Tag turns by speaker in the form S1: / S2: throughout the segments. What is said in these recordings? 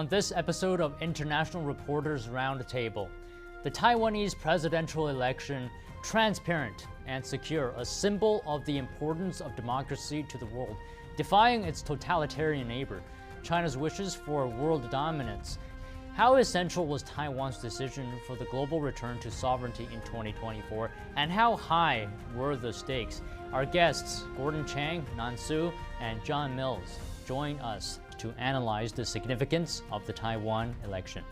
S1: On this episode of International Reporters Roundtable, the Taiwanese presidential election, transparent and secure, a symbol of the importance of democracy to the world, defying its totalitarian neighbor, China's wishes for world dominance. How essential was Taiwan's decision for the global return to sovereignty in 2024, and how high were the stakes? Our guests, Gordon Chang, Nan Su, and John Mills, join us to analyze the significance of the Taiwan election.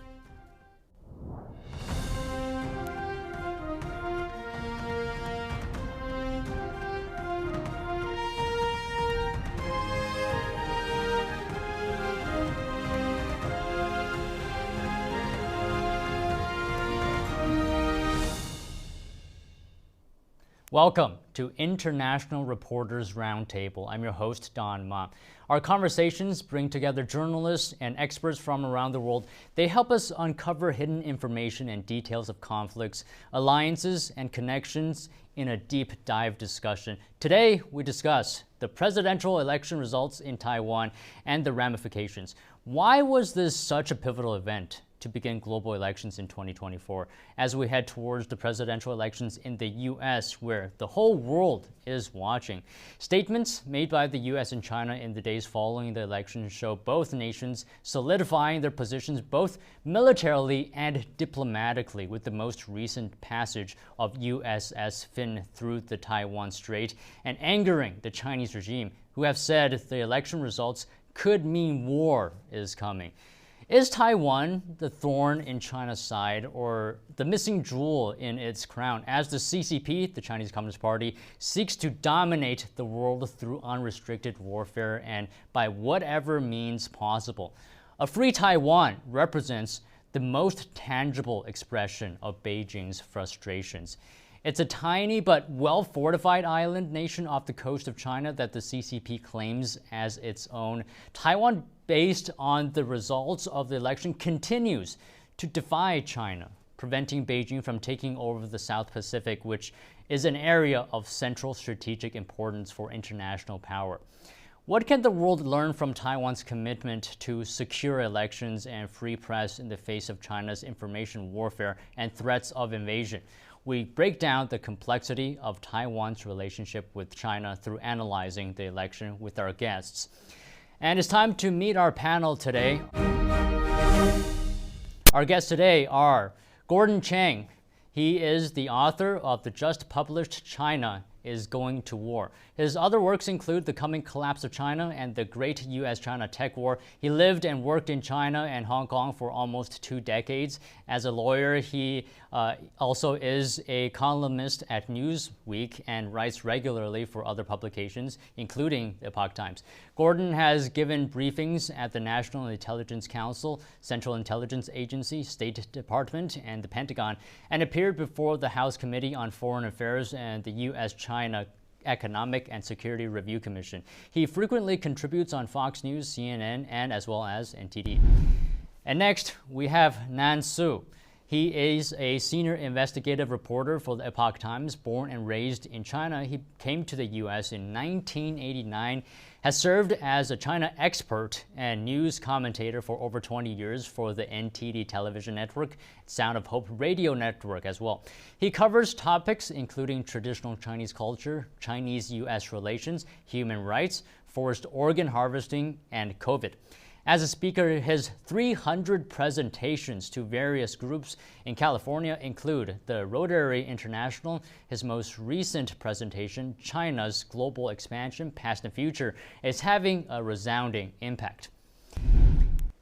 S1: Welcome to International Reporters Roundtable. I'm your host, Don Ma. Our conversations bring together journalists and experts from around the world. They help us uncover hidden information and details of conflicts, alliances, and connections in a deep dive discussion. Today, we discuss the presidential election results in Taiwan and the ramifications. Why was this such a pivotal event to begin global elections in 2024 as we head towards the presidential elections in the U.S., where the whole world is watching? Statements made by the U.S. and China in the days following the election show both nations solidifying their positions both militarily and diplomatically, with the most recent passage of USS Finn through the Taiwan Strait and angering the Chinese regime, who have said the election results could mean war is coming. Is Taiwan the thorn in China's side or the missing jewel in its crown as the CCP, the Chinese Communist Party, seeks to dominate the world through unrestricted warfare and by whatever means possible? A free Taiwan represents the most tangible expression of Beijing's frustrations. It's a tiny but well-fortified island nation off the coast of China that the CCP claims as its own. Taiwan, based on the results of the election, continues to defy China, preventing Beijing from taking over the South Pacific, which is an area of central strategic importance for international power. What can the world learn from Taiwan's commitment to secure elections and free press in the face of China's information warfare and threats of invasion? We break down the complexity of Taiwan's relationship with China through analyzing the election with our guests. And it's time to meet our panel today. Our guests today are Gordon Chang. He is the author of the just published China is Going to War. His other works include The Coming Collapse of China and The Great U.S.-China Tech War. He lived and worked in China and Hong Kong for almost 2 decades. As a lawyer, he also is a columnist at Newsweek and writes regularly for other publications, including the Epoch Times. Gordon has given briefings at the National Intelligence Council, Central Intelligence Agency, State Department, and the Pentagon, and appeared before the House Committee on Foreign Affairs and the U.S.-China Economic and Security Review Commission. He frequently contributes on Fox News, CNN, and as well as NTD. And next, we have Nan Su. He is a senior investigative reporter for the Epoch Times. Born and raised in China, he came to the U.S. in 1989, has served as a China expert and news commentator for over 20 years for the NTD television network, Sound of Hope radio network as well. He covers topics including traditional Chinese culture, Chinese-U.S. relations, human rights, forced organ harvesting, and COVID. As a speaker, his 300 presentations to various groups in California include the Rotary International. His most recent presentation, China's Global Expansion, Past and Future, is having a resounding impact.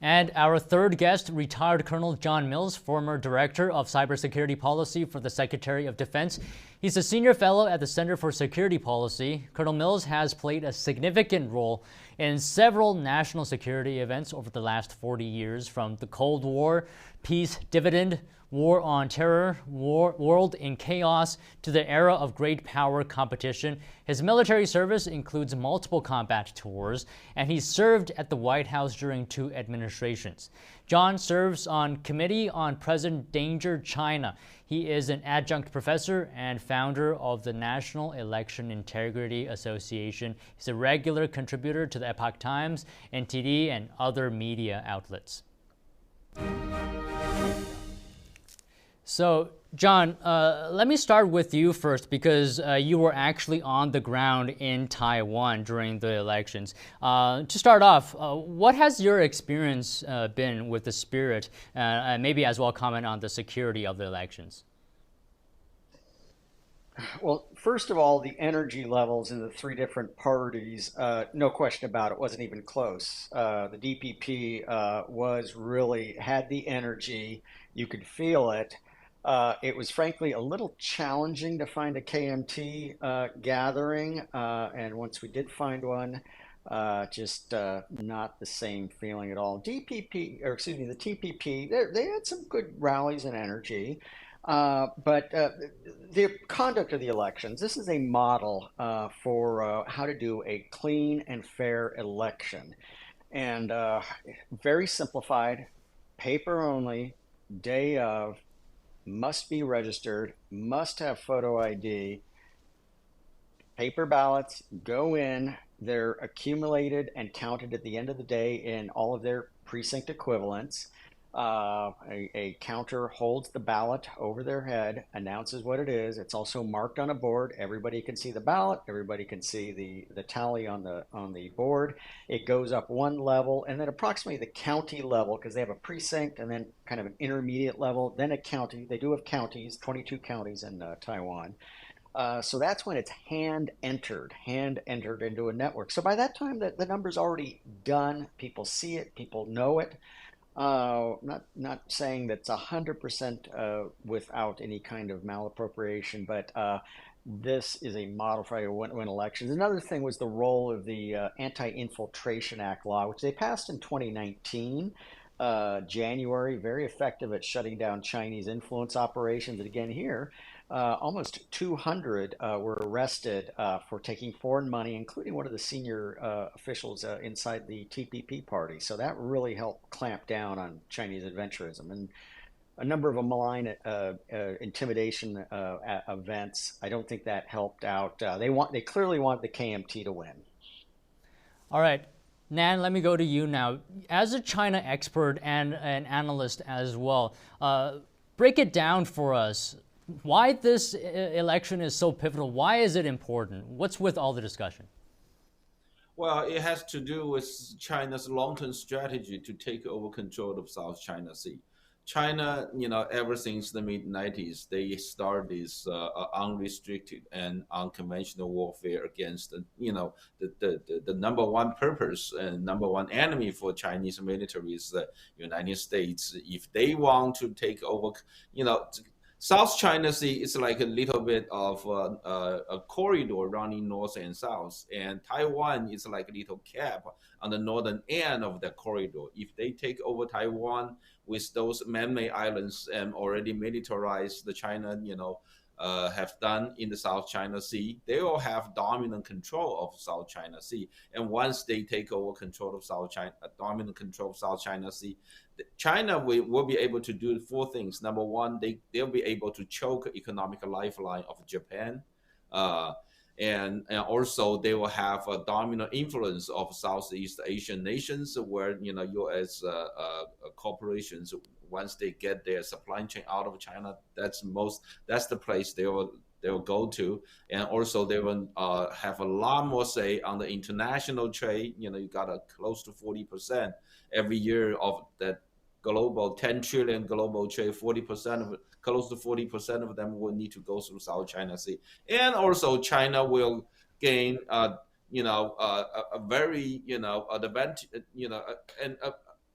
S1: And our third guest, retired Colonel John Mills, former Director of Cybersecurity Policy for the Secretary of Defense. He's a senior fellow at the Center for Security Policy. Colonel Mills has played a significant role in several national security events over the last 40 years, from the Cold War, peace dividend, war on terror, world in chaos, to the era of great power competition. His military service includes multiple combat tours, and he served at the White House during 2 administrations. John serves on Committee on Present Danger China. He is an adjunct professor and founder of the National Election Integrity Association. He's a regular contributor to the Epoch Times, NTD, and other media outlets. So, John, let me start with you first because you were actually on the ground in Taiwan during the elections. To start off, what has your experience been with the spirit, and maybe as well comment on the security of the elections?
S2: Well, first of all, the energy levels in the three different parties, no question about it, wasn't even close. The DPP was really had the energy. You could feel it. It was frankly a little challenging to find a KMT gathering, and once we did find one, just not the same feeling at all. DPP, or excuse me, the TPP, they had some good rallies and energy. But the conduct of the elections, this is a model for how to do a clean and fair election. And very simplified, paper only, day of, must be registered, must have photo ID, paper ballots go in, they're accumulated and counted at the end of the day in all of their precinct equivalents. A counter holds the ballot over their head, announces what it is. It's also marked on a board. Everybody can see the ballot. Everybody can see the tally on the board. It goes up one level, and then approximately the county level, because they have a precinct and then kind of an intermediate level, then a county. They do have counties, 22 counties in Taiwan. So that's when it's hand entered into a network. So by that time, the number's already done. People see it. People know it. Not saying that's 100% without any kind of malappropriation, but this is a model for how to win elections. Another thing was the role of the Anti-Infiltration Act law, which they passed in 2019. January, very effective at shutting down Chinese influence operations. And again, here, almost 200 were arrested for taking foreign money, including one of the senior officials inside the TPP party. So that really helped clamp down on Chinese adventurism. And a number of malign intimidation events. I don't think that helped out. They clearly want the KMT to win.
S1: All right. Nan, let me go to you now. As a China expert and an analyst as well, break it down for us. Why this election is so pivotal? Why is it important? What's with all the discussion?
S3: Well, it has to do with China's long-term strategy to take over control of South China Sea. China, ever since the mid-90s, they start this unrestricted and unconventional warfare against, the number one purpose and number one enemy for Chinese military is the United States. If they want to take over, South China Sea is like a little bit of a corridor running north and south, and Taiwan is like a little cap on the northern end of the corridor. If they take over Taiwan with those man-made islands and already militarized the China, have done in the South China Sea, they will have dominant control of South China Sea. And once they take over control of dominant control of South China Sea, China will be able to do four things. Number one, they'll be able to choke economic lifeline of Japan. And also they will have a dominant influence of Southeast Asian nations where, U.S. Corporations, once they get their supply chain out of China, that's the place they will go to. And also they will have a lot more say on the international trade. You got a close to 40% every year of that global 10 trillion global trade. 40% of it, close to 40% of them will need to go through South China Sea. And also China will gain a very advantage, and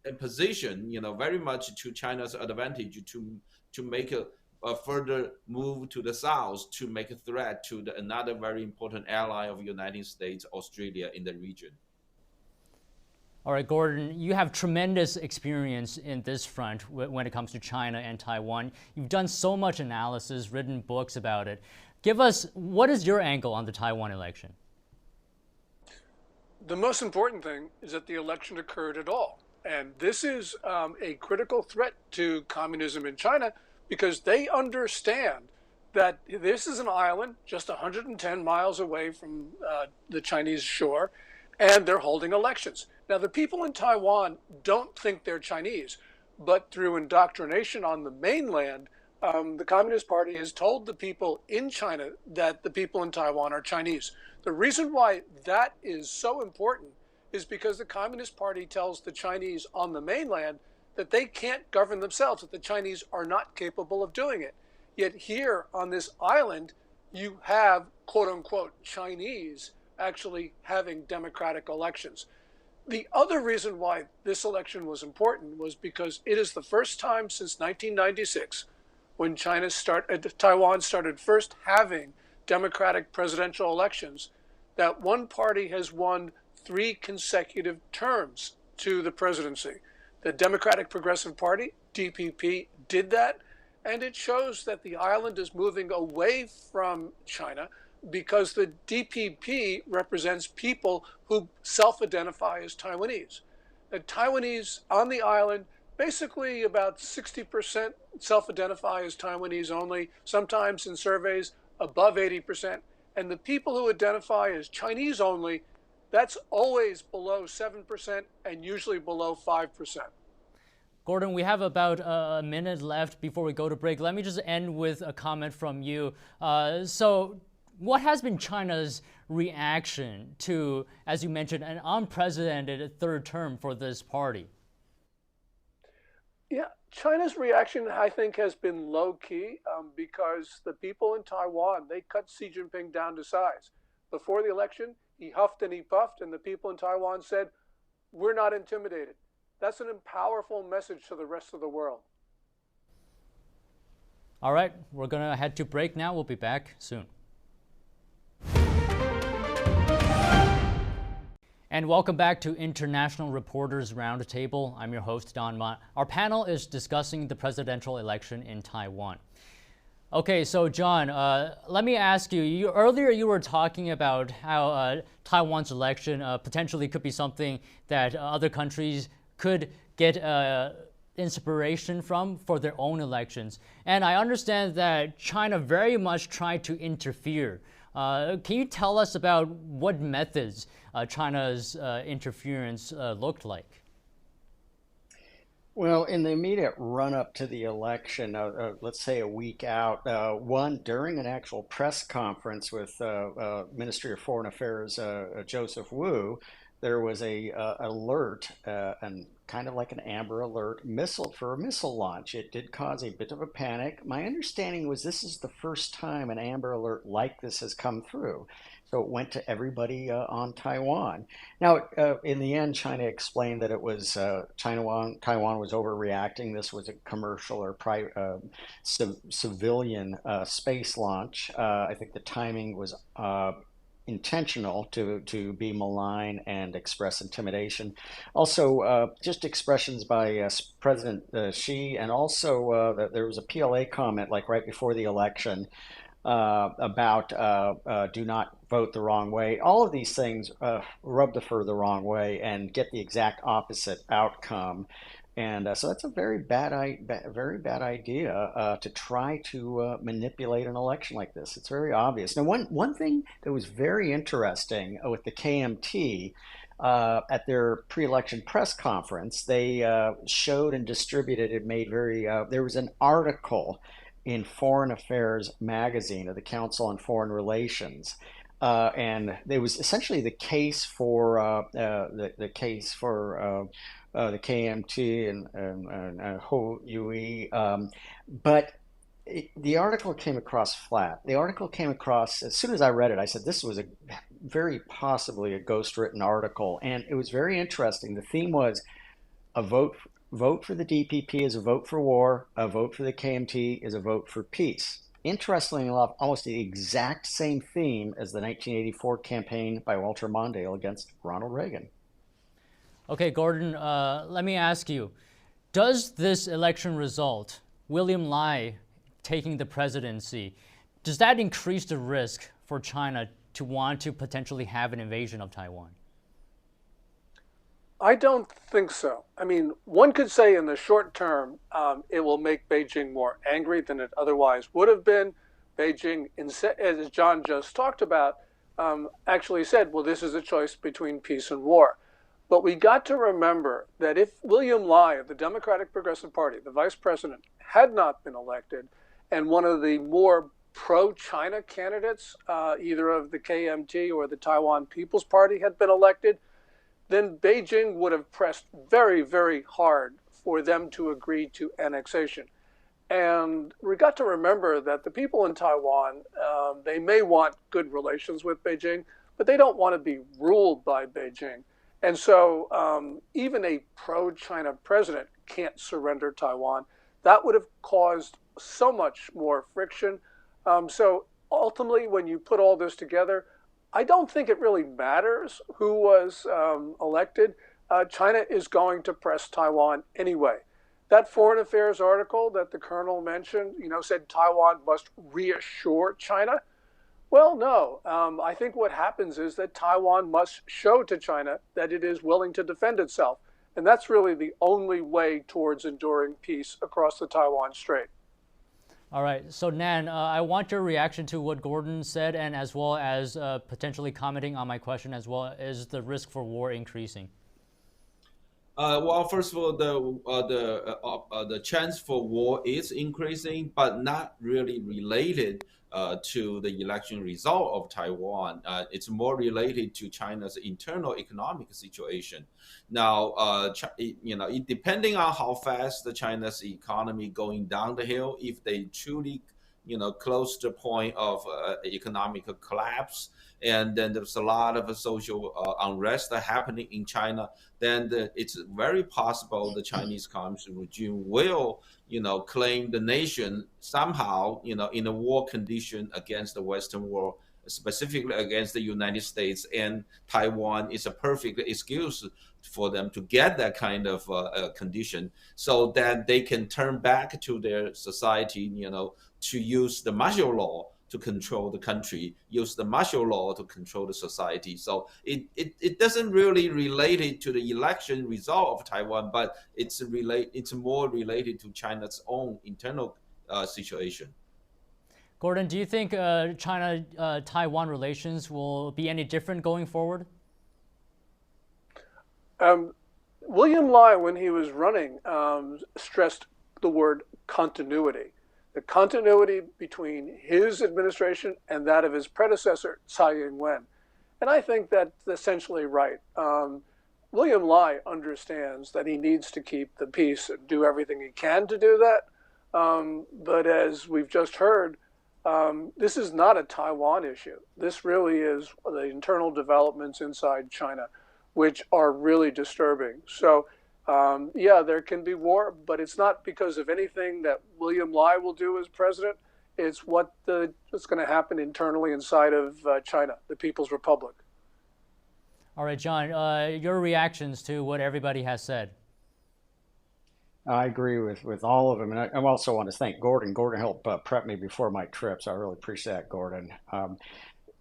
S3: a position, very much to China's advantage to make a further move to the south, to make a threat to another very important ally of the United States, Australia, in the region.
S1: All right, Gordon, you have tremendous experience in this front when it comes to China and Taiwan. You've done so much analysis, written books about it. Give us, what is your angle on the Taiwan election?
S4: The most important thing is that the election occurred at all. And this is a critical threat to communism in China because they understand that this is an island just 110 miles away from the Chinese shore, and they're holding elections. Now, the people in Taiwan don't think they're Chinese, but through indoctrination on the mainland, the Communist Party has told the people in China that the people in Taiwan are Chinese. The reason why that is so important is because the Communist Party tells the Chinese on the mainland that they can't govern themselves, that the Chinese are not capable of doing it. Yet here on this island, you have, quote unquote, Chinese actually having democratic elections. The other reason why this election was important was because it is the first time since 1996 when Taiwan started first having democratic presidential elections that one party has won 3 consecutive terms to the presidency. The Democratic Progressive Party, DPP, did that, and it shows that the island is moving away from China because the DPP represents people who self-identify as Taiwanese. The Taiwanese on the island, basically about 60% self-identify as Taiwanese only, sometimes in surveys above 80%. And the people who identify as Chinese only, that's always below 7% and usually below 5%.
S1: Gordon, we have about a minute left before we go to break. Let me just end with a comment from you. So what has been China's reaction to, as you mentioned, an unprecedented third term for this party?
S4: Yeah, China's reaction, I think, has been low-key because the people in Taiwan, they cut Xi Jinping down to size. Before the election, he huffed and he puffed, and the people in Taiwan said, we're not intimidated. That's an powerful message to the rest of the world.
S1: All right, we're going to head to break now. We'll be back soon. And welcome back to International Reporters Roundtable. I'm your host, Don Ma. Our panel is discussing the presidential election in Taiwan. Okay, so John, let me ask you, earlier you were talking about how Taiwan's election potentially could be something that other countries could get inspiration from for their own elections. And I understand that China very much tried to interfere. Can you tell us about what methods China's interference looked like?
S2: Well, in the immediate run-up to the election, let's say a week out, during an actual press conference with Ministry of Foreign Affairs Joseph Wu, there was a alert, and kind of like an Amber Alert missile launch. It did cause a bit of a panic. My understanding was this is the first time an Amber Alert like this has come through. So it went to everybody on Taiwan. Now, in the end, China explained that it was Taiwan was overreacting. This was a commercial or civilian space launch. I think the timing was intentional to be malign and express intimidation. Also, just expressions by President Xi, and also there was a PLA comment like right before the election about do not vote the wrong way. All of these things rub the fur the wrong way and get the exact opposite outcome. And so that's a very bad idea to try to manipulate an election like this. It's very obvious. Now, one thing that was very interesting with the KMT at their pre-election press conference, they showed and distributed. It made there was an article in Foreign Affairs magazine of the Council on Foreign Relations. And there was essentially the case for the KMT and Ho Yui, but the article came across flat. The article came across, as soon as I read it, I said this was very possibly a ghost-written article, and it was very interesting. The theme was a vote for the DPP is a vote for war, a vote for the KMT is a vote for peace. Interestingly enough, almost the exact same theme as the 1984 campaign by Walter Mondale against Ronald Reagan.
S1: Okay, Gordon, let me ask you, does this election result, William Lai taking the presidency, does that increase the risk for China to want to potentially have an invasion of Taiwan?
S4: I don't think so. I mean, one could say in the short term, it will make Beijing more angry than it otherwise would have been. Beijing, as John just talked about, actually said, well, this is a choice between peace and war. But we got to remember that if William Lai of the Democratic Progressive Party, the vice president, had not been elected, and one of the more pro-China candidates, either of the KMT or the Taiwan People's Party, had been elected, then Beijing would have pressed very, very hard for them to agree to annexation. And we got to remember that the people in Taiwan, they may want good relations with Beijing, but they don't want to be ruled by Beijing. And so even a pro-China president can't surrender Taiwan. That would have caused so much more friction. So ultimately, when you put all this together, I don't think it really matters who was elected. China is going to press Taiwan anyway. That Foreign Affairs article that the colonel mentioned, said Taiwan must reassure China. Well, no. I think what happens is that Taiwan must show to China that it is willing to defend itself. And that's really the only way towards enduring peace across the Taiwan Strait.
S1: All right. So, Nan, I want your reaction to what Gordon said, and as well as potentially commenting on my question as well. Is the risk for war increasing?
S3: Well, first of all, the chance for war is increasing, but not really related to the election result of Taiwan. It's more related to China's internal economic situation. Now, depending on how fast the China's economy going down the hill, if they truly, close the point of economic collapse, and then there's a lot of social unrest happening in China, then it's very possible the Chinese Communist regime will, claim the nation somehow, in a war condition against the Western world, specifically against the United States, and Taiwan is a perfect excuse for them to get that kind of condition, so that they can turn back to their society, to use the martial law to control the country, use the martial law to control the society. So it doesn't really relate it to the election result of Taiwan, but it's more related to China's own internal situation.
S1: Gordon, do you think China-Taiwan relations will be any different going forward?
S4: William Lai, when he was running, stressed the word continuity. The continuity between his administration and that of his predecessor, Tsai Ing-wen. And I think that's essentially right. William Lai understands that he needs to keep the peace and do everything he can to do that. But as we've just heard, this is not a Taiwan issue. This really is the internal developments inside China, which are really disturbing. So yeah, there can be war, but it's not because of anything that William Lai will do as president. It's what's going to happen internally inside of China, the People's Republic.
S1: All right, John, your reactions to what everybody has said.
S2: I agree with all of them. And I also want to thank Gordon. Gordon helped prep me before my trip, so I really appreciate that, Gordon.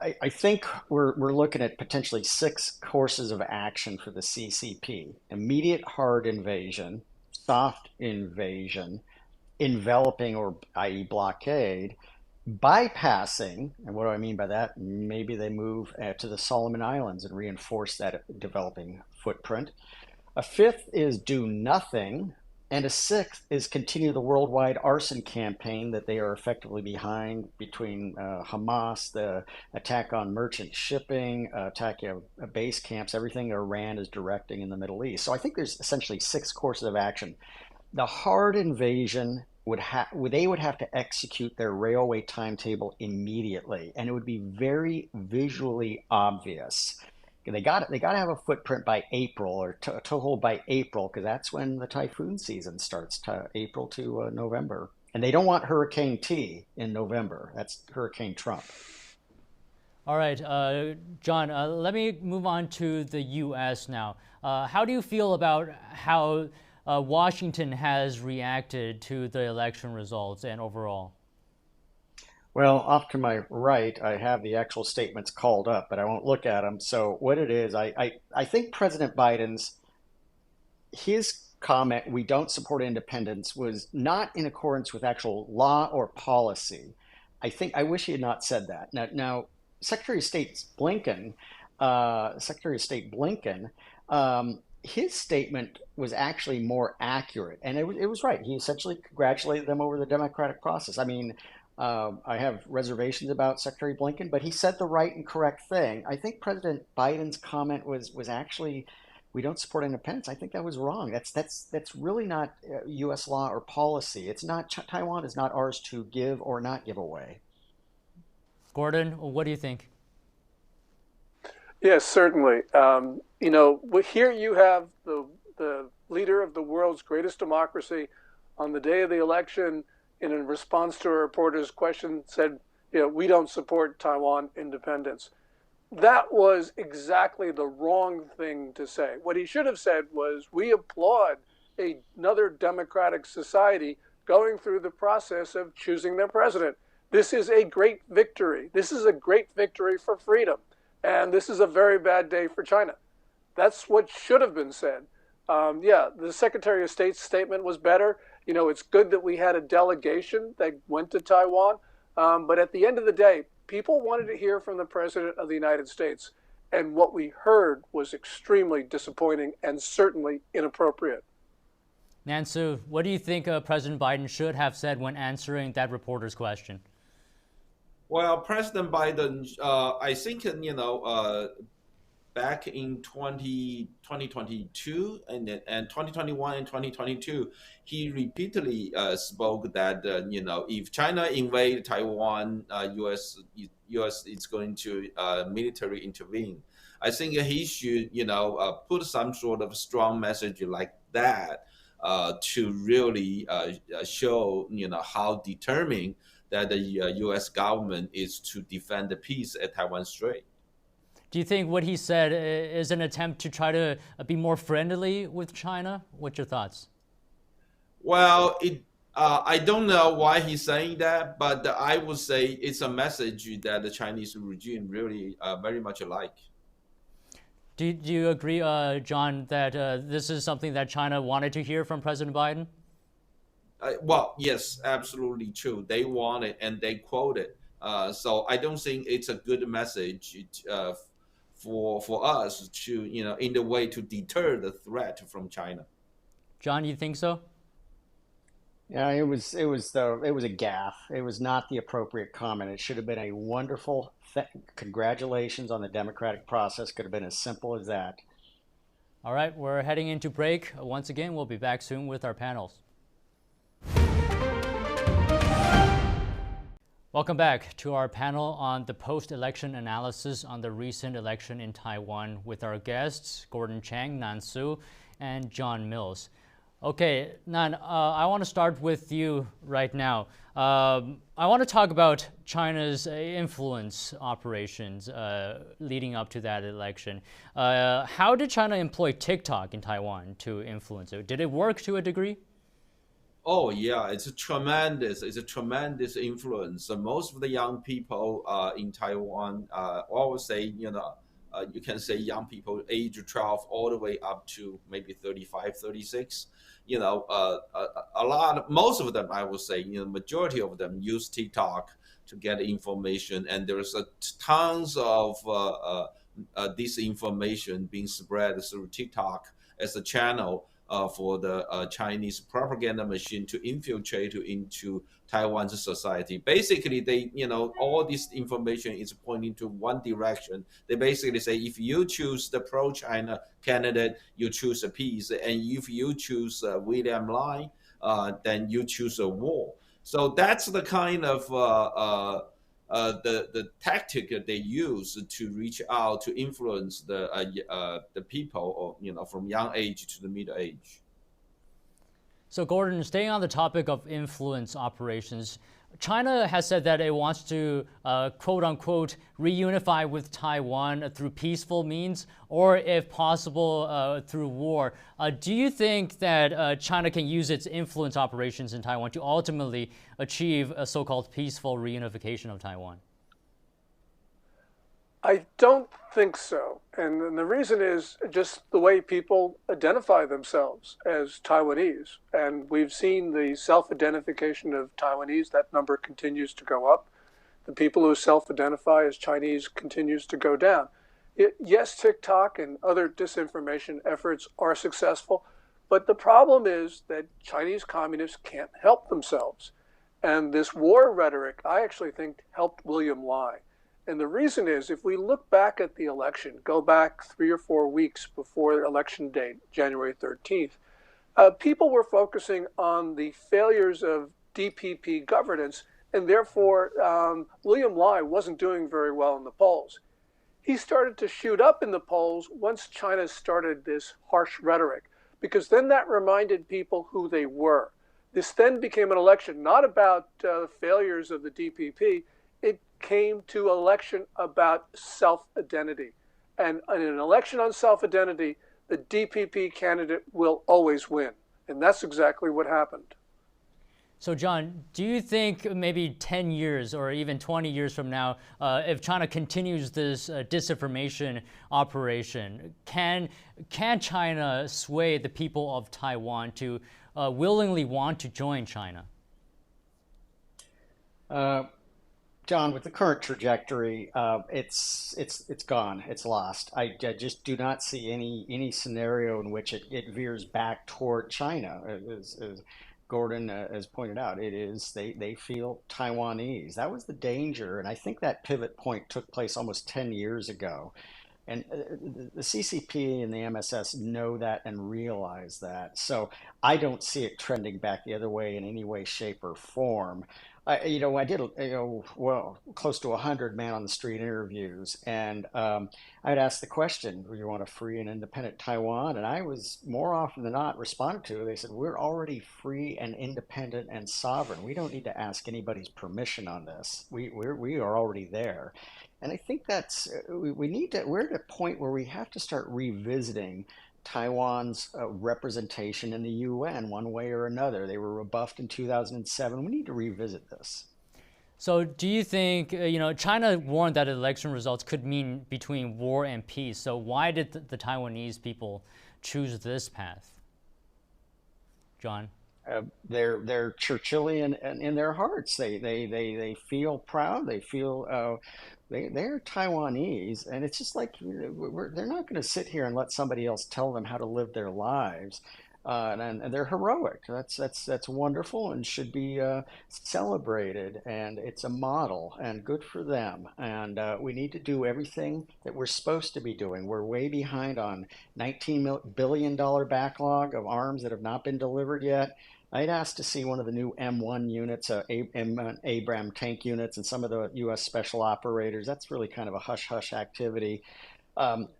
S2: I think we're looking at potentially 6 courses of action for the CCP: immediate hard invasion, soft invasion, enveloping, or i.e. blockade, bypassing, and what do I mean by that? Maybe they move to the Solomon Islands and reinforce that developing footprint. A 5th is do nothing. And a 6th is continue the worldwide arson campaign that they are effectively behind, between Hamas, the attack on merchant shipping, attack base camps, everything Iran is directing in the Middle East. So I think there's essentially 6 courses of action. The hard invasion they would have to execute their railway timetable immediately, and it would be very visually obvious. They got to have a footprint by April, or a toehold by April, because that's when the typhoon season starts, April to November. And they don't want Hurricane T in November. That's Hurricane Trump.
S1: All right, John, let me move on to the U.S. now. How do you feel about how Washington has reacted to the election results and overall?
S2: Well, off to my right, I have the actual statements called up, but I won't look at them. So what it is, I think President his comment, "we don't support independence," was not in accordance with actual law or policy. I wish he had not said that. Now Secretary of State Blinken His statement was actually more accurate, and it was right. He essentially congratulated them over the democratic process. I mean, I have reservations about Secretary Blinken, but he said the right and correct thing. I think President Biden's comment was actually, we don't support independence. I think that was wrong. That's really not U.S. law or policy. It's not Taiwan is not ours to give or not give away.
S1: Gordon, what do you think?
S4: Yes, certainly. Here you have the leader of the world's greatest democracy on the day of the election, in response to a reporter's question, said, we don't support Taiwan independence. That was exactly the wrong thing to say. What he should have said was, we applaud another democratic society going through the process of choosing their president. This is a great victory. This is a great victory for freedom. And this is a very bad day for China. That's what should have been said. The Secretary of State's statement was better. It's good that we had a delegation that went to Taiwan. But at the end of the day, people wanted to hear from the President of the United States. And what we heard was extremely disappointing and certainly inappropriate.
S1: Nansu, what do you think President Biden should have said when answering that reporter's question?
S3: Well, President Biden, I think, back in 2022 and 2021 and 2022, he repeatedly spoke that, if China invade Taiwan, U.S. is going to military intervene. I think he should, put some sort of strong message like that to really show, how determined that the U.S. government is to defend the peace at Taiwan Strait.
S1: Do you think what he said is an attempt to try to be more friendly with China? What's your thoughts?
S3: Well, I don't know why he's saying that, but I would say it's a message that the Chinese regime really very much like.
S1: Do you agree, John, that this is something that China wanted to hear from President Biden?
S3: Well, yes, absolutely true. They want it and they quote it. So I don't think it's a good message for us to, in the way to deter the threat from China.
S1: John, you think so?
S2: Yeah, it was a gaffe. It was not the appropriate comment. It should have been a wonderful congratulations on the democratic process. Could have been as simple as that.
S1: All right, we're heading into break. Once again, we'll be back soon with our panels. Welcome back to our panel on the post-election analysis on the recent election in Taiwan with our guests, Gordon Chang, Nan Su, and John Mills. Okay, Nan, I want to start with you right now. I want to talk about China's influence operations leading up to that election. How did China employ TikTok in Taiwan to influence it? Did it work to a degree?
S3: Oh yeah, it's a tremendous influence. Most of the young people in Taiwan always say, you can say young people age 12 all the way up to maybe 35, 36. Most of them, I would say, majority of them use TikTok to get information, and there's tons of disinformation being spread through TikTok as a channel for the Chinese propaganda machine to infiltrate into Taiwan's society. Basically, they, all this information is pointing to one direction. They basically say, if you choose the pro-China candidate, you choose a peace. And if you choose William Lai, then you choose a war. So that's the kind of the tactic that they use to reach out to influence the people, or, from young age to the middle age.
S1: So Gordon, staying on the topic of influence operations, China has said that it wants to, quote unquote, reunify with Taiwan through peaceful means, or if possible, through war. Do you think that China can use its influence operations in Taiwan to ultimately achieve a so-called peaceful reunification of Taiwan?
S4: I don't think so. And the reason is just the way people identify themselves as Taiwanese. And we've seen the self-identification of Taiwanese, that number continues to go up. The people who self-identify as Chinese continues to go down. Yes, TikTok and other disinformation efforts are successful, but the problem is that Chinese communists can't help themselves. And this war rhetoric, I actually think, helped William Lai. And the reason is, if we look back at the election, go back 3 or 4 weeks before election date, January 13th, people were focusing on the failures of DPP governance, and therefore William Lai wasn't doing very well in the polls. He started to shoot up in the polls once China started this harsh rhetoric, because then that reminded people who they were. This then became an election not about failures of the DPP. It came to election about self-identity. And in an election on self-identity, the DPP candidate will always win. And that's exactly what happened.
S1: So, John, do you think maybe 10 years or even 20 years from now, if China continues this disinformation operation, can China sway the people of Taiwan to willingly want to join China?
S2: John, with the current trajectory, it's gone. It's lost. I just do not see any scenario in which it veers back toward China. As Gordon has pointed out, they feel Taiwanese. That was the danger, and I think that pivot point took place almost 10 years ago. And the CCP and the MSS know that and realize that. So I don't see it trending back the other way in any way, shape, or form. I did, close to 100 man on the street interviews, and I'd ask the question, do you want a free and independent Taiwan? And I was more often than not responded to. They said, we're already free and independent and sovereign. We don't need to ask anybody's permission on this. We are already there. And I think we're at a point where we have to start revisiting Taiwan's representation in the UN one way or another. They were rebuffed in 2007. We need to revisit this.
S1: So do you think, China warned that election results could mean between war and peace. So why did the Taiwanese people choose this path? John?
S2: They're Churchillian in their hearts. They feel proud. They feel they're Taiwanese, and it's just like they're not going to sit here and let somebody else tell them how to live their lives. And they're heroic. That's wonderful and should be celebrated. And it's a model, and good for them. And we need to do everything that we're supposed to be doing. We're way behind on $19 billion backlog of arms that have not been delivered yet. I'd asked to see one of the new M1 units, M1 Abrams tank units, and some of the U.S. special operators. That's really kind of a hush-hush activity.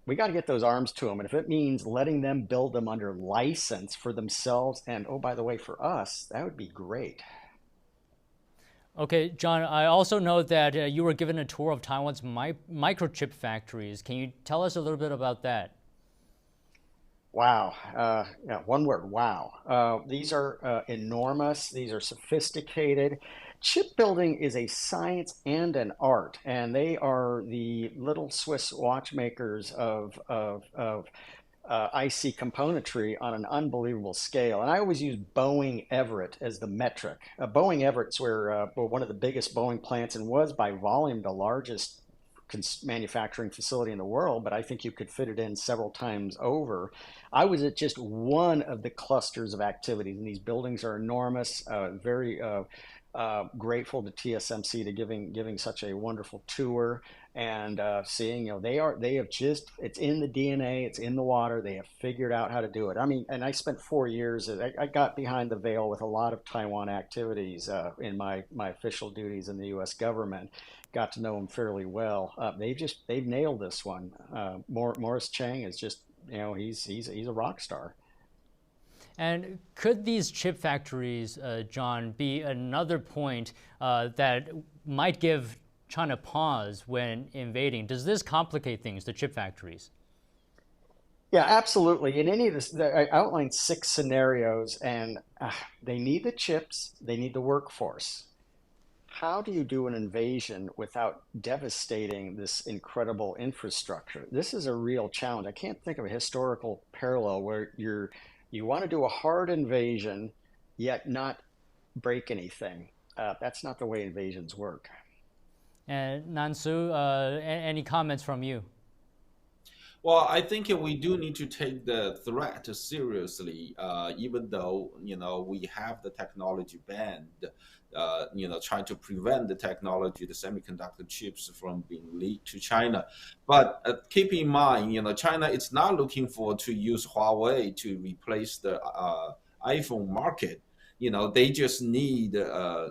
S2: We got to get those arms to them. And if it means letting them build them under license for themselves and, oh, by the way, for us, that would be great.
S1: Okay, John, I also know that you were given a tour of Taiwan's microchip factories. Can you tell us a little bit about that?
S2: Wow. One word, wow. These are enormous. These are sophisticated. Chip building is a science and an art, and they are the little Swiss watchmakers of IC componentry on an unbelievable scale. And I always use Boeing Everett as the metric. Boeing Everett's where one of the biggest Boeing plants, and was by volume the largest manufacturing facility in the world, but I think you could fit it in several times over. I was at just one of the clusters of activities, and these buildings are enormous. Very grateful to TSMC to giving such a wonderful tour, and seeing it's in the DNA, it's in the water. They have figured out how to do it. I mean, and I spent 4 years. I got behind the veil with a lot of Taiwan activities in my official duties in the U.S. government. Got to know them fairly well. They've nailed this one. Morris Chang is just he's a rock star.
S1: And could these chip factories, John, be another point that might give China pause when invading? Does this complicate things, the chip factories?
S2: Yeah, absolutely. In any of this, I outlined 6 scenarios, and they need the chips, they need the workforce. How do you do an invasion without devastating this incredible infrastructure? This is a real challenge. I can't think of a historical parallel where you want to do a hard invasion, yet not break anything. That's not the way invasions work.
S1: And Nansu, any comments from you?
S3: Well, I think we do need to take the threat seriously, even though we have the technology banned. Trying to prevent the technology, the semiconductor chips, from being leaked to China. But keep in mind, China is not looking for to use Huawei to replace the iPhone market. They just need enough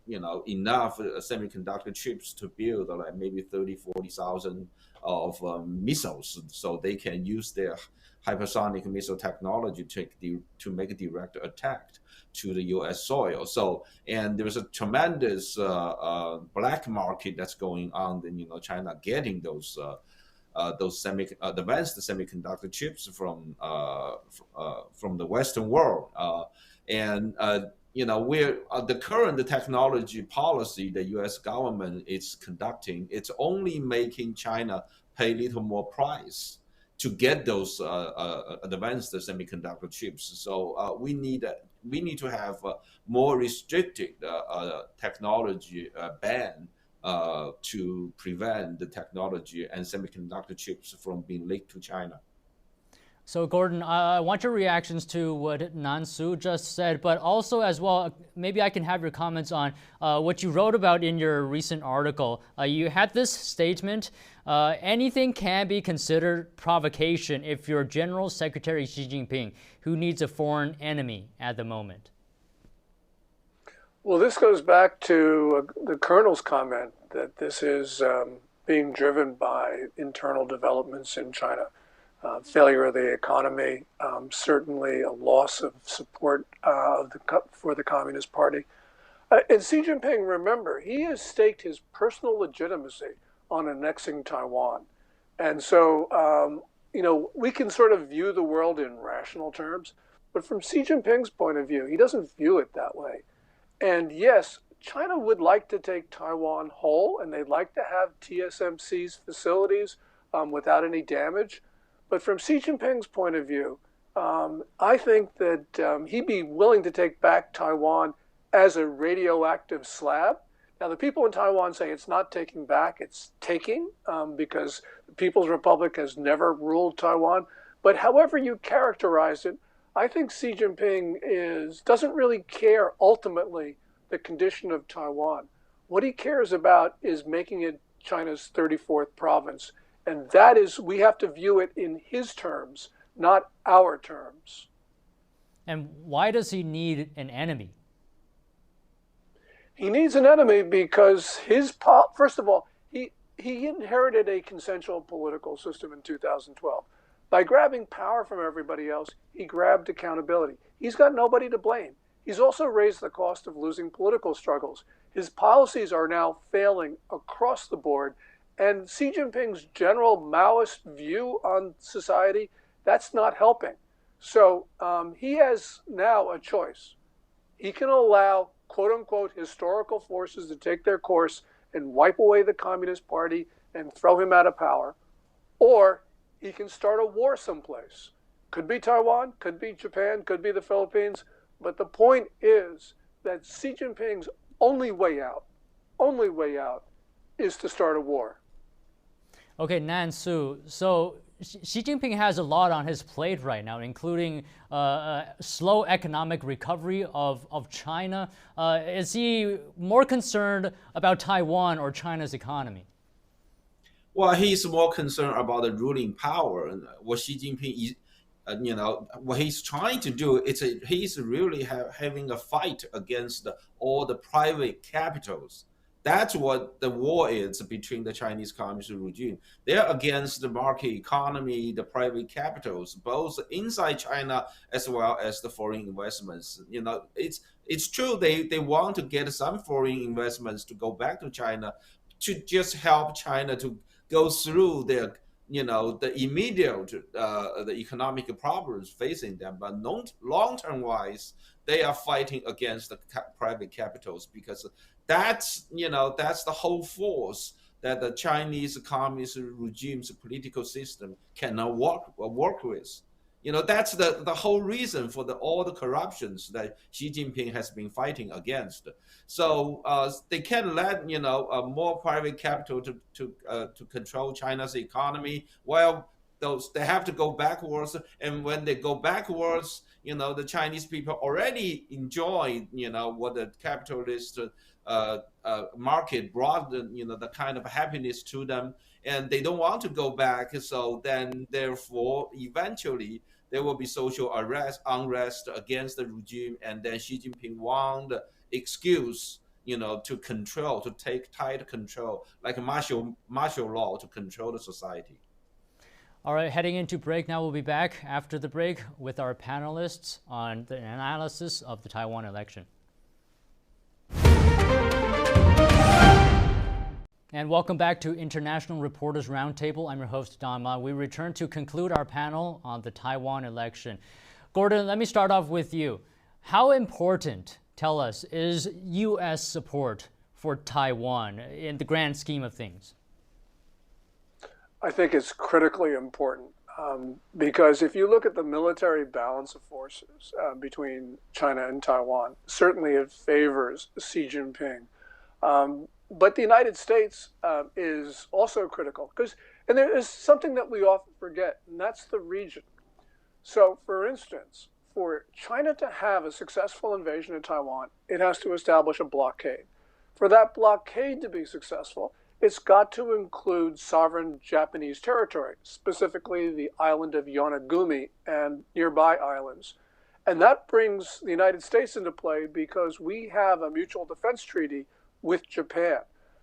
S3: semiconductor chips to build like maybe 30, 40,000 of missiles, so they can use their hypersonic missile technology to make a direct attack to the U.S. soil. So, and there's a tremendous black market that's going on in China getting those advanced semiconductor chips from the Western world, and where the current technology policy the U.S. government is conducting, it's only making China pay a little more price to get those advanced semiconductor chips. So we need to have more restricted technology ban to prevent the technology and semiconductor chips from being leaked to China.
S1: So, Gordon, I want your reactions to what Nan-Su just said, but also as well, maybe I can have your comments on what you wrote about in your recent article. You had this statement, anything can be considered provocation if you're General Secretary Xi Jinping, who needs a foreign enemy at the moment.
S4: Well, this goes back to the Colonel's comment that this is being driven by internal developments in China. Failure of the economy, certainly a loss of support for the Communist Party. And Xi Jinping, remember, he has staked his personal legitimacy on annexing Taiwan. And so, we can sort of view the world in rational terms, but from Xi Jinping's point of view, he doesn't view it that way. And yes, China would like to take Taiwan whole, and they'd like to have TSMC's facilities without any damage. But from Xi Jinping's point of view, I think that he'd be willing to take back Taiwan as a radioactive slab. Now, the people in Taiwan say it's not taking back, it's taking, because the People's Republic has never ruled Taiwan. But however you characterize it, I think Xi Jinping doesn't really care ultimately the condition of Taiwan. What he cares about is making it China's 34th province. And that is, we have to view it in his terms, not our terms.
S1: And why does he need an enemy?
S4: He needs an enemy because first of all, he inherited a consensual political system in 2012. By grabbing power from everybody else, he grabbed accountability. He's got nobody to blame. He's also raised the cost of losing political struggles. His policies are now failing across the board. And Xi Jinping's general Maoist view on society, that's not helping. So he has now a choice. He can allow, quote unquote, historical forces to take their course and wipe away the Communist Party and throw him out of power. Or he can start a war someplace. Could be Taiwan, could be Japan, could be the Philippines. But the point is that Xi Jinping's only way out is to start a war.
S1: Okay, Nan-Su, so Xi Jinping has a lot on his plate right now, including slow economic recovery of China. Is he more concerned about Taiwan or China's economy?
S3: Well, he's more concerned about the ruling power. And what Xi Jinping is, what he's trying to do is he's really having a fight against all the private capitals. That's what the war is between the Chinese Communist regime. They're against the market economy, the private capitals, both inside China as well as the foreign investments. It's true they want to get some foreign investments to go back to China to just help China to go through their the immediate the economic problems facing them, but long-term wise, they are fighting against the private capitals because that's the whole force that the Chinese Communist regime's political system cannot work with. That's the whole reason for all the corruptions that Xi Jinping has been fighting against. So they can let more private capital to control China's economy, while they have to go backwards, and when they go backwards, the Chinese people already enjoy, what the capitalist market brought, the kind of happiness to them, and they don't want to go back. So then, therefore, eventually there will be social unrest against the regime, and then Xi Jinping want the excuse, to take tight control, like martial law, to control the society.
S1: All right, heading into break now. We'll be back after the break with our panelists on the analysis of the Taiwan election. And welcome back to International Reporters Roundtable. I'm your host, Don Ma. We return to conclude our panel on the Taiwan election. Gordon, let me start off with you. How important, tell us, is U.S. support for Taiwan in the grand scheme of things?
S4: I think it's critically important because if you look at the military balance of forces between China and Taiwan, certainly it favors Xi Jinping. But the United States is also critical and there is something that we often forget, and that's the region. So, for instance, for China to have a successful invasion of Taiwan, it has to establish a blockade. For that blockade to be successful, it's got to include sovereign Japanese territory, specifically the island of Yonaguni and nearby islands. And that brings the United States into play because we have a mutual defense treaty with Japan.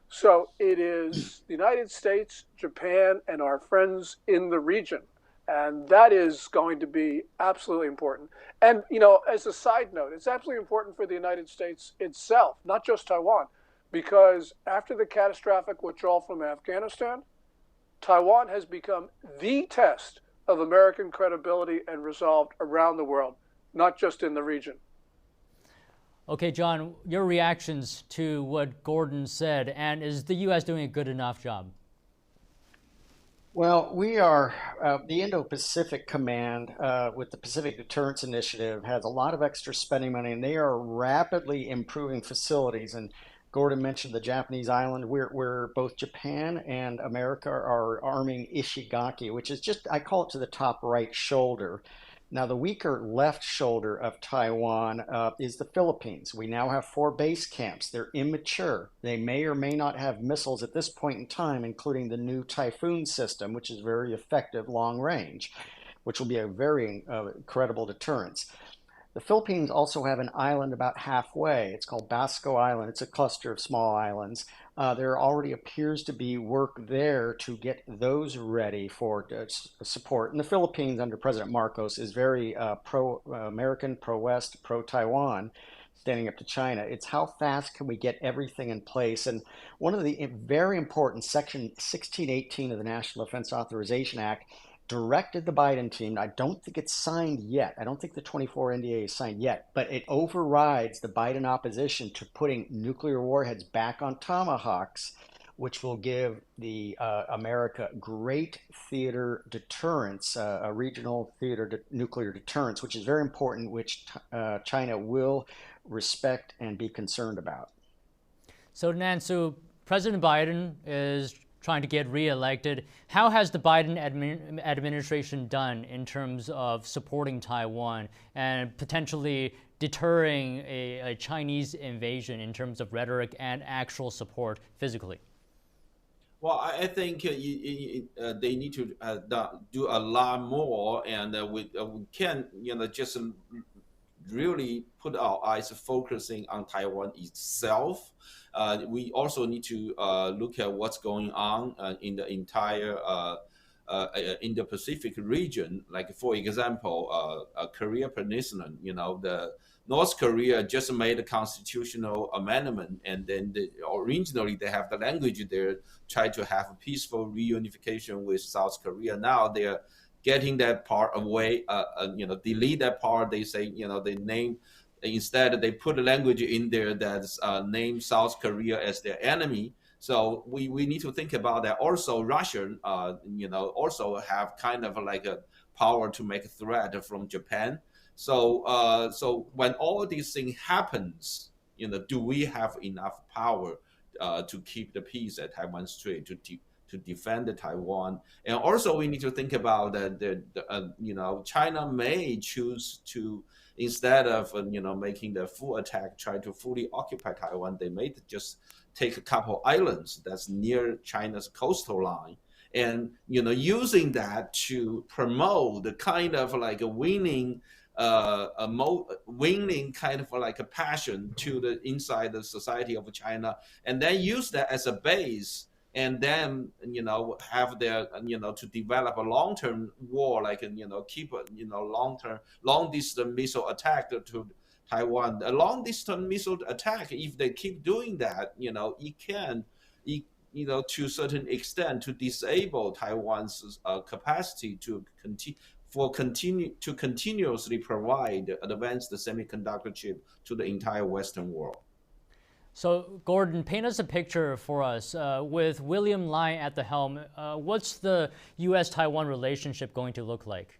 S4: So it is the United States, Japan, and our friends in the region. And that is going to be absolutely important. And, as a side note, it's absolutely important for the United States itself, not just Taiwan. Because after the catastrophic withdrawal from Afghanistan, Taiwan has become the test of American credibility and resolve around the world, not just in the region.
S1: Okay, John, your reactions to what Gordon said, and is the U.S. doing a good enough job?
S2: Well, we are, the Indo-Pacific Command with the Pacific Deterrence Initiative has a lot of extra spending money, and they are rapidly improving facilities. And Gordon mentioned the Japanese island, where both Japan and America are arming Ishigaki, which is just, I call it to the top right shoulder. Now, the weaker left shoulder of Taiwan is the Philippines. We now have 4 base camps. They're immature. They may or may not have missiles at this point in time, including the new Typhoon system, which is very effective long range, which will be a very credible deterrence. The Philippines also have an island about halfway. It's called Basco Island. It's a cluster of small islands. There already appears to be work there to get those ready for support. And the Philippines under President Marcos is very pro-American, pro-West, pro-Taiwan, standing up to China. It's how fast can we get everything in place? And one of the very important Section 1618 of the National Defense Authorization Act directed the Biden team. I don't think it's signed yet. I don't think the 24 NDA is signed yet, but it overrides the Biden opposition to putting nuclear warheads back on Tomahawks, which will give the America great theater deterrence, a regional theater nuclear deterrence, which is very important, which China will respect and be concerned about.
S1: So, Nansu, President Biden is trying to get reelected. How has the Biden administration done in terms of supporting Taiwan and potentially deterring a Chinese invasion in terms of rhetoric and actual support physically?
S3: Well, I think they need to do a lot more, and we can't, just really put our eyes focusing on Taiwan itself. We also need to look at what's going on in the entire Indo-Pacific region. Like, for example, Korea Peninsula, the North Korea just made a constitutional amendment, and then originally they have the language there, try to have a peaceful reunification with South Korea. Now they're getting that part away, delete that part. They say, they name, instead they put a language in there that's name South Korea as their enemy. So we need to think about that. Also, Russia, also have kind of like a power to make a threat from Japan. So when all these things happens, do we have enough power to keep the peace at Taiwan Strait, to defend Taiwan. And also we need to think about that China may choose to, instead of making the full attack, try to fully occupy Taiwan. They may just take a couple islands that's near China's coastal line, and using that to promote the kind of like a winning winning kind of like a passion to the inside the society of China, and then use that as a base, and then have their to develop a long-term war, like keep a long distance missile attack to Taiwan. A long distance missile attack, if they keep doing that, it can to a certain extent to disable Taiwan's capacity to continuously provide advanced semiconductor chip to the entire Western world.
S1: So, Gordon, paint us a picture for us. With William Lai at the helm, what's the U.S.-Taiwan relationship going to look like?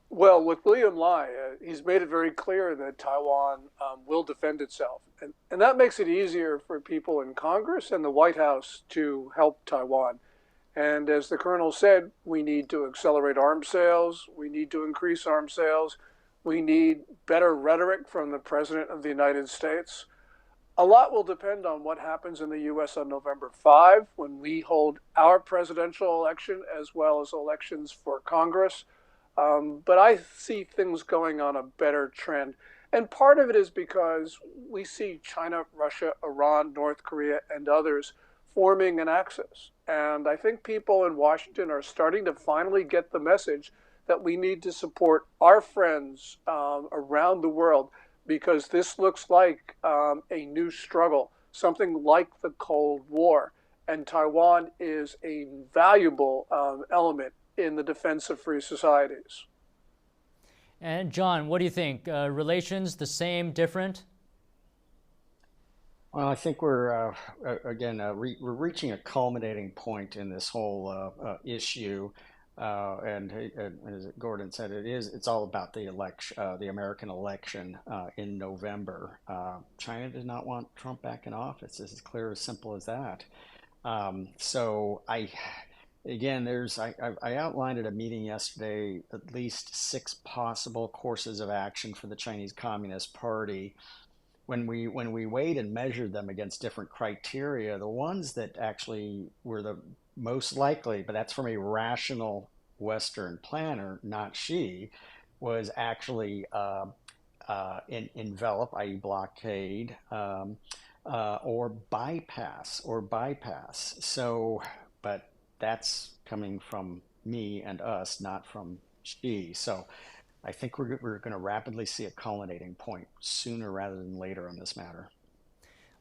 S4: Well, with William Lai, he's made it very clear that Taiwan will defend itself. And that makes it easier for people in Congress and the White House to help Taiwan. And as the Colonel said, we need to accelerate arms sales. We need to increase arms sales. We need better rhetoric from the President of the United States. A lot will depend on what happens in the U.S. on November 5, when we hold our presidential election as well as elections for Congress. But I see things going on a better trend. And part of it is because we see China, Russia, Iran, North Korea, and others forming an axis. And I think people in Washington are starting to finally get the message that we need to support our friends around the world, because this looks like a new struggle, something like the Cold War. And Taiwan is a valuable element in the defense of free societies.
S1: And John, what do you think? Relations the same, different?
S2: Well, I think we're we're reaching a culminating point in this whole issue, and as Gordon said, it's all about the election, the American election in November. China does not want Trump back in office. It's as clear, as simple as that. I outlined at a meeting yesterday at least 6 possible courses of action for the Chinese Communist Party. When we weighed and measured them against different criteria, the ones that actually were the most likely, but that's from a rational Western planner, not Xi, was actually envelop, i.e. blockade, or bypass. So, but that's coming from me and us, not from Xi. So I think we're going to rapidly see a culminating point sooner rather than later on this matter.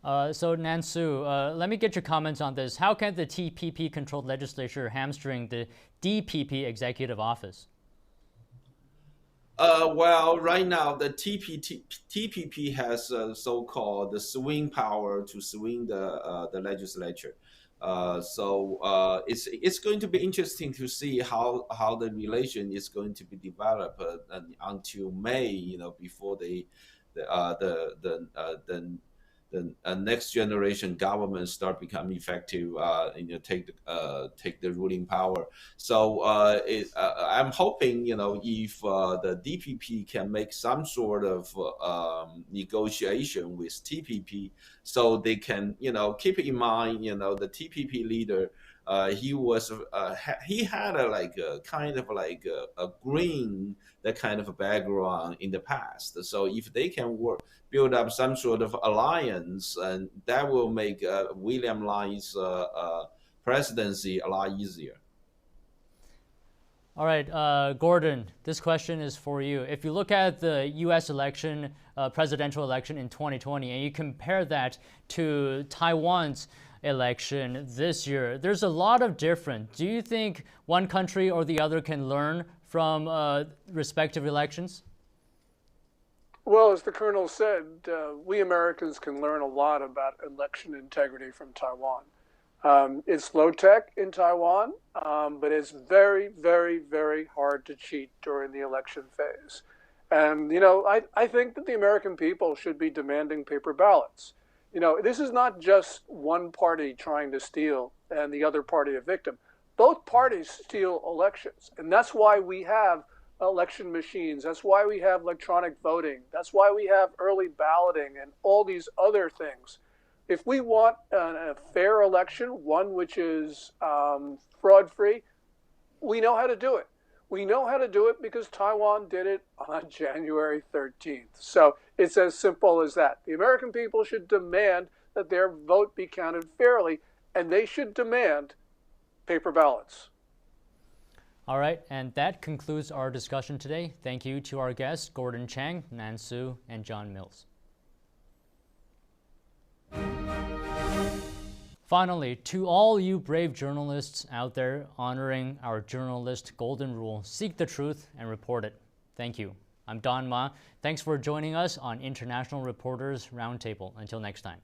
S1: So Nansu, let me get your comments on this. How can the TPP-controlled legislature hamstring the DPP executive office?
S3: Well, right now the TPP has so-called the swing power to swing the legislature. So it's going to be interesting to see how the relation is going to be developed until May. Before the next generation government start becoming effective. Take the ruling power. So I'm hoping if the DPP can make some sort of negotiation with TPP, so they can keep in mind the TPP leader. He had a kind of like a green, that kind of a background in the past. So if they can build up some sort of alliance, and that will make William Lai's presidency a lot easier.
S1: All right, Gordon, this question is for you. If you look at the U.S. election, presidential election in 2020, and you compare that to Taiwan's election this year, there's a lot of difference. Do you think one country or the other can learn from respective elections?
S4: Well, as the Colonel said, we Americans can learn a lot about election integrity from Taiwan. It's low tech in Taiwan, but it's very, very, very hard to cheat during the election phase. And, I think that the American people should be demanding paper ballots. You know, this is not just one party trying to steal and the other party a victim. Both parties steal elections. And that's why we have election machines. That's why we have electronic voting. That's why we have early balloting and all these other things. If we want a fair election, one which is fraud-free, we know how to do it. We know how to do it because Taiwan did it on January 13th. So it's as simple as that. The American people should demand that their vote be counted fairly, and they should demand paper ballots.
S1: All right, and that concludes our discussion today. Thank you to our guests, Gordon Chang, Nan Su, and John Mills. Finally, to all you brave journalists out there honoring our journalist golden rule, seek the truth and report it. Thank you. I'm Don Ma. Thanks for joining us on International Reporters Roundtable. Until next time.